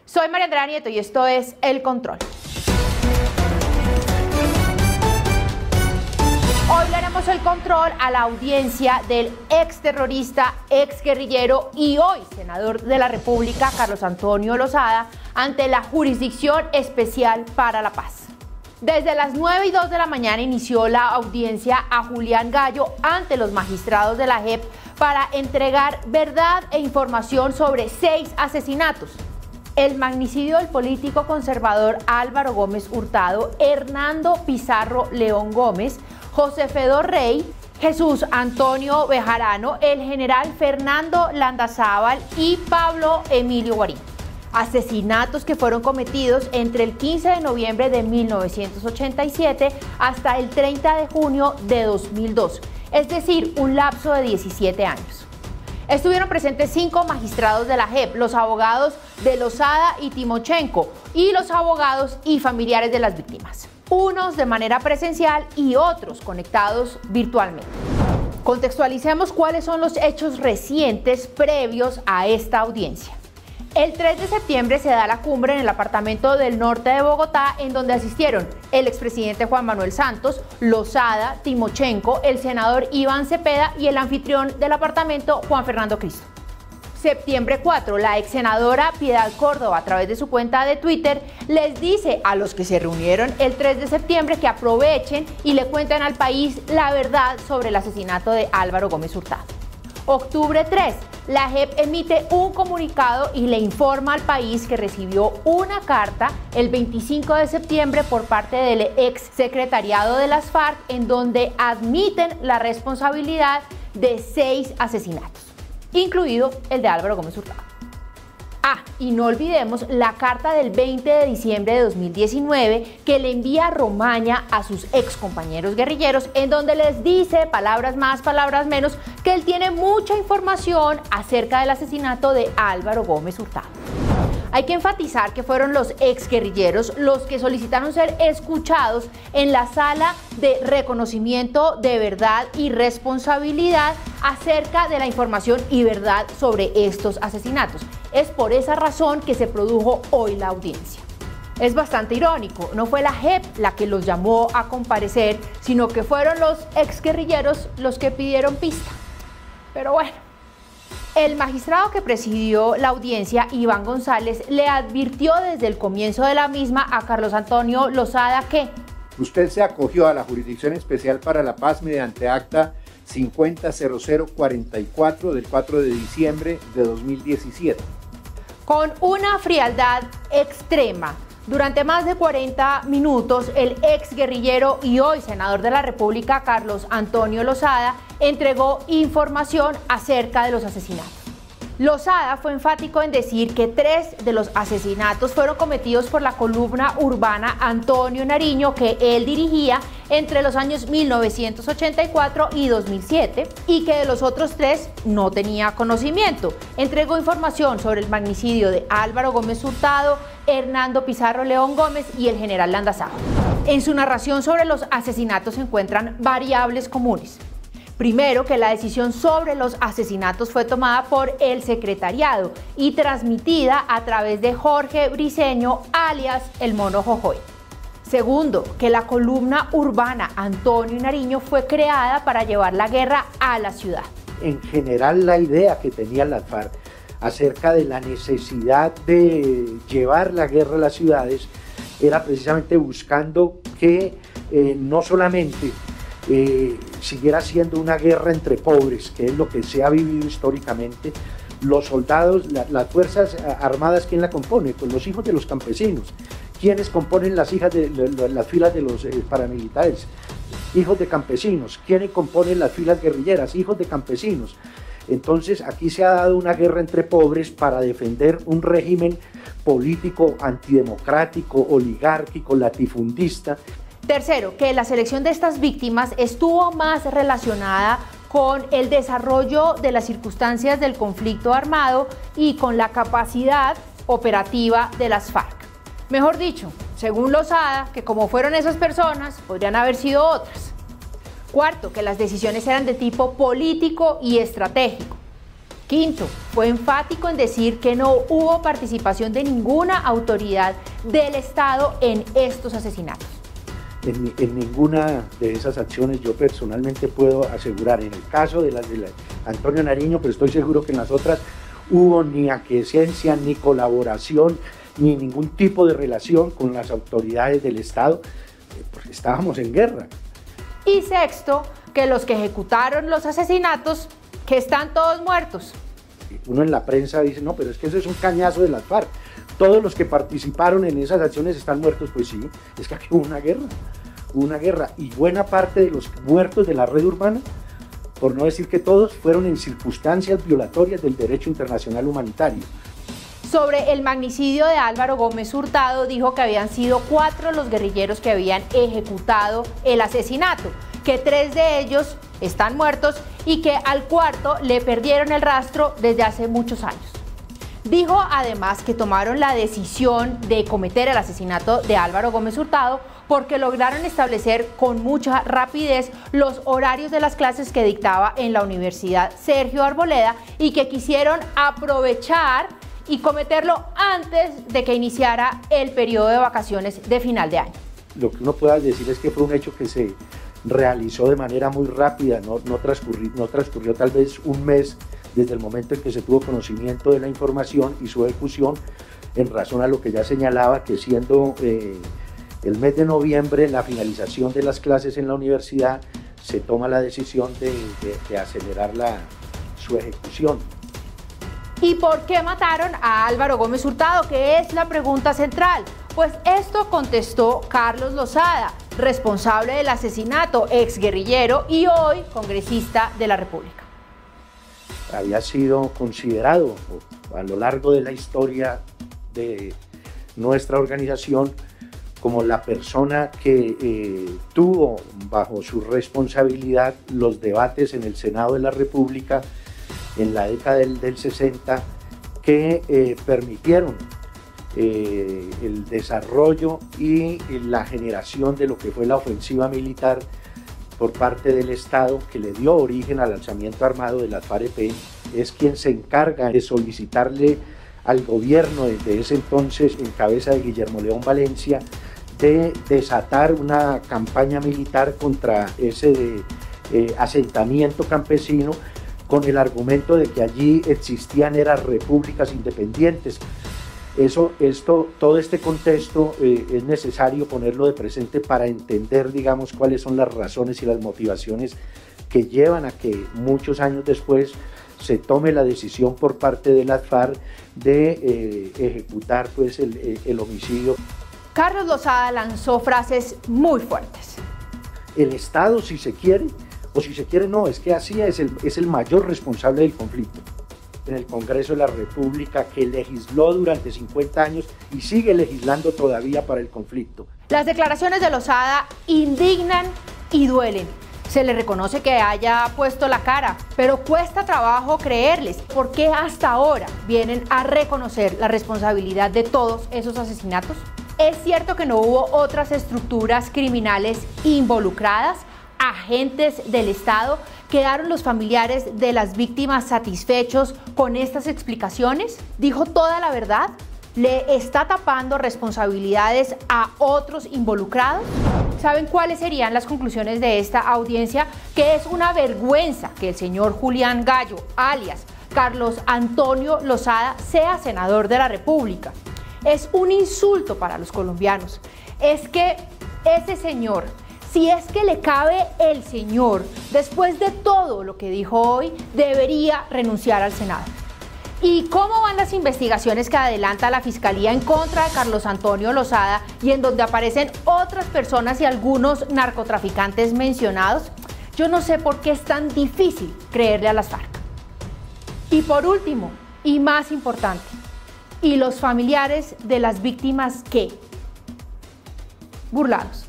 Soy María Andrea Nieto y esto es El Control. Hoy le haremos el control a la audiencia del exterrorista, exguerrillero y hoy senador de la República, Carlos Antonio Lozada, ante la Jurisdicción Especial para la Paz. Desde las 9:02 de la mañana inició la audiencia a Julián Gallo ante los magistrados de la JEP para entregar verdad e información sobre 6 asesinatos. El magnicidio del político conservador Álvaro Gómez Hurtado, Hernando Pizarro León Gómez, José Fedor Rey, Jesús Antonio Bejarano, el general Fernando Landazábal y Pablo Emilio Guarín. Asesinatos que fueron cometidos entre el 15 de noviembre de 1987 hasta el 30 de junio de 2002, es decir, un lapso de 17 años. Estuvieron presentes 5 magistrados de la JEP, los abogados de Lozada y Timochenko y los abogados y familiares de las víctimas, unos de manera presencial y otros conectados virtualmente. Contextualicemos cuáles son los hechos recientes previos a esta audiencia. El 3 de septiembre se da la cumbre en el apartamento del norte de Bogotá, en donde asistieron el expresidente Juan Manuel Santos, Lozada, Timochenko, el senador Iván Cepeda y el anfitrión del apartamento, Juan Fernando Cristo. Septiembre 4, la ex senadora Piedad Córdoba, a través de su cuenta de Twitter, les dice a los que se reunieron el 3 de septiembre que aprovechen y le cuenten al país la verdad sobre el asesinato de Álvaro Gómez Hurtado. Octubre 3, la JEP emite un comunicado y le informa al país que recibió una carta el 25 de septiembre por parte del ex secretariado de las FARC en donde admiten la responsabilidad de 6 asesinatos, incluido el de Álvaro Gómez Hurtado. Y no olvidemos la carta del 20 de diciembre de 2019 que le envía Romaña a sus ex compañeros guerrilleros, en donde les dice, palabras más, palabras menos, que él tiene mucha información acerca del asesinato de Álvaro Gómez Hurtado. Hay que enfatizar que fueron los exguerrilleros los que solicitaron ser escuchados en la sala de reconocimiento de verdad y responsabilidad acerca de la información y verdad sobre estos asesinatos. Es por esa razón que se produjo hoy la audiencia. Es bastante irónico, no fue la JEP la que los llamó a comparecer, sino que fueron los exguerrilleros los que pidieron pista. Pero bueno. El magistrado que presidió la audiencia, Iván González, le advirtió desde el comienzo de la misma a Carlos Antonio Lozada que usted se acogió a la Jurisdicción Especial para la Paz mediante acta 50-0044 del 4 de diciembre de 2017. Con una frialdad extrema, durante más de 40 minutos, el ex guerrillero y hoy senador de la República, Carlos Antonio Lozada, entregó información acerca de los asesinatos. Lozada fue enfático en decir que 3 de los asesinatos fueron cometidos por la columna urbana Antonio Nariño, que él dirigía entre los años 1984 y 2007, y que de los otros 3 no tenía conocimiento. Entregó información sobre el magnicidio de Álvaro Gómez Hurtado, Hernando Pizarro León Gómez y el general Landazábal. En su narración sobre los asesinatos se encuentran variables comunes. Primero, que la decisión sobre los asesinatos fue tomada por el secretariado y transmitida a través de Jorge Briceño, alias el Mono Jojoy. Segundo, que la columna urbana Antonio Nariño fue creada para llevar la guerra a la ciudad. En general, la idea que tenía la FARC acerca de la necesidad de llevar la guerra a las ciudades era precisamente buscando que no solamente siguiera siendo una guerra entre pobres, que es lo que se ha vivido históricamente. Los soldados, las fuerzas armadas, ¿quién la compone? Pues los hijos de los campesinos. ¿Quiénes componen las filas de los paramilitares? Hijos de campesinos. ¿Quiénes componen las filas guerrilleras? Hijos de campesinos. Entonces aquí se ha dado una guerra entre pobres para defender un régimen político antidemocrático, oligárquico, latifundista. Tercero, que la selección de estas víctimas estuvo más relacionada con el desarrollo de las circunstancias del conflicto armado y con la capacidad operativa de las FARC. Mejor dicho, según Lozada, que como fueron esas personas, podrían haber sido otras. Cuarto, que las decisiones eran de tipo político y estratégico. Quinto, fue enfático en decir que no hubo participación de ninguna autoridad del Estado en estos asesinatos. En ninguna de esas acciones yo personalmente puedo asegurar, en el caso de las de Antonio Nariño, pero estoy seguro que en las otras hubo ni aquiescencia, ni colaboración, ni ningún tipo de relación con las autoridades del Estado, porque estábamos en guerra. Y sexto, que los que ejecutaron los asesinatos, que están todos muertos. Uno en la prensa dice, no, pero es que eso es un cañazo de las FARC. Todos los que participaron en esas acciones están muertos. Pues sí, es que aquí hubo una guerra, y buena parte de los muertos de la red urbana, por no decir que todos, fueron en circunstancias violatorias del derecho internacional humanitario. Sobre el magnicidio de Álvaro Gómez Hurtado, dijo que habían sido 4 los guerrilleros que habían ejecutado el asesinato, que 3 de ellos están muertos y que al 4.º le perdieron el rastro desde hace muchos años. Dijo además que tomaron la decisión de cometer el asesinato de Álvaro Gómez Hurtado porque lograron establecer con mucha rapidez los horarios de las clases que dictaba en la Universidad Sergio Arboleda y que quisieron aprovechar y cometerlo antes de que iniciara el periodo de vacaciones de final de año. Lo que uno pueda decir es que fue un hecho que se realizó de manera muy rápida, no transcurrió tal vez un mes desde el momento en que se tuvo conocimiento de la información y su ejecución, en razón a lo que ya señalaba, que siendo el mes de noviembre la finalización de las clases en la universidad, se toma la decisión de acelerar su ejecución. ¿Y por qué mataron a Álvaro Gómez Hurtado? Que es la pregunta central. Pues esto contestó Carlos Lozada, responsable del asesinato, exguerrillero y hoy congresista de la República. Había sido considerado a lo largo de la historia de nuestra organización como la persona que tuvo bajo su responsabilidad los debates en el Senado de la República en la década del 60 que permitieron el desarrollo y la generación de lo que fue la ofensiva militar por parte del Estado, que le dio origen al alzamiento armado de las FARC-EP. Es quien se encarga de solicitarle al gobierno desde ese entonces, en cabeza de Guillermo León Valencia, de desatar una campaña militar contra ese asentamiento campesino, con el argumento de que allí existían repúblicas independientes. Todo este contexto es necesario ponerlo de presente para entender, digamos, cuáles son las razones y las motivaciones que llevan a que muchos años después se tome la decisión por parte de las FARC de ejecutar pues, el homicidio. Carlos Lozada lanzó frases muy fuertes. El Estado, si se quiere, o si se quiere no, es que así es el mayor responsable del conflicto. En el Congreso de la República, que legisló durante 50 años y sigue legislando todavía para el conflicto. Las declaraciones de Lozada indignan y duelen. Se le reconoce que haya puesto la cara, pero cuesta trabajo creerles, porque hasta ahora vienen a reconocer la responsabilidad de todos esos asesinatos. ¿Es cierto que no hubo otras estructuras criminales involucradas? ¿Agentes del Estado? ¿Quedaron los familiares de las víctimas satisfechos con estas explicaciones? ¿Dijo toda la verdad? ¿Le está tapando responsabilidades a otros involucrados? ¿Saben cuáles serían las conclusiones de esta audiencia? Que es una vergüenza que el señor Julián Gallo, alias Carlos Antonio Lozada, sea senador de la República. Es un insulto para los colombianos. Es que ese señor, si es que le cabe el señor, después de todo lo que dijo hoy, debería renunciar al Senado. ¿Y cómo van las investigaciones que adelanta la Fiscalía en contra de Carlos Antonio Lozada y en donde aparecen otras personas y algunos narcotraficantes mencionados? Yo no sé por qué es tan difícil creerle a las FARC. Y por último, y más importante, ¿y los familiares de las víctimas qué? Burlados.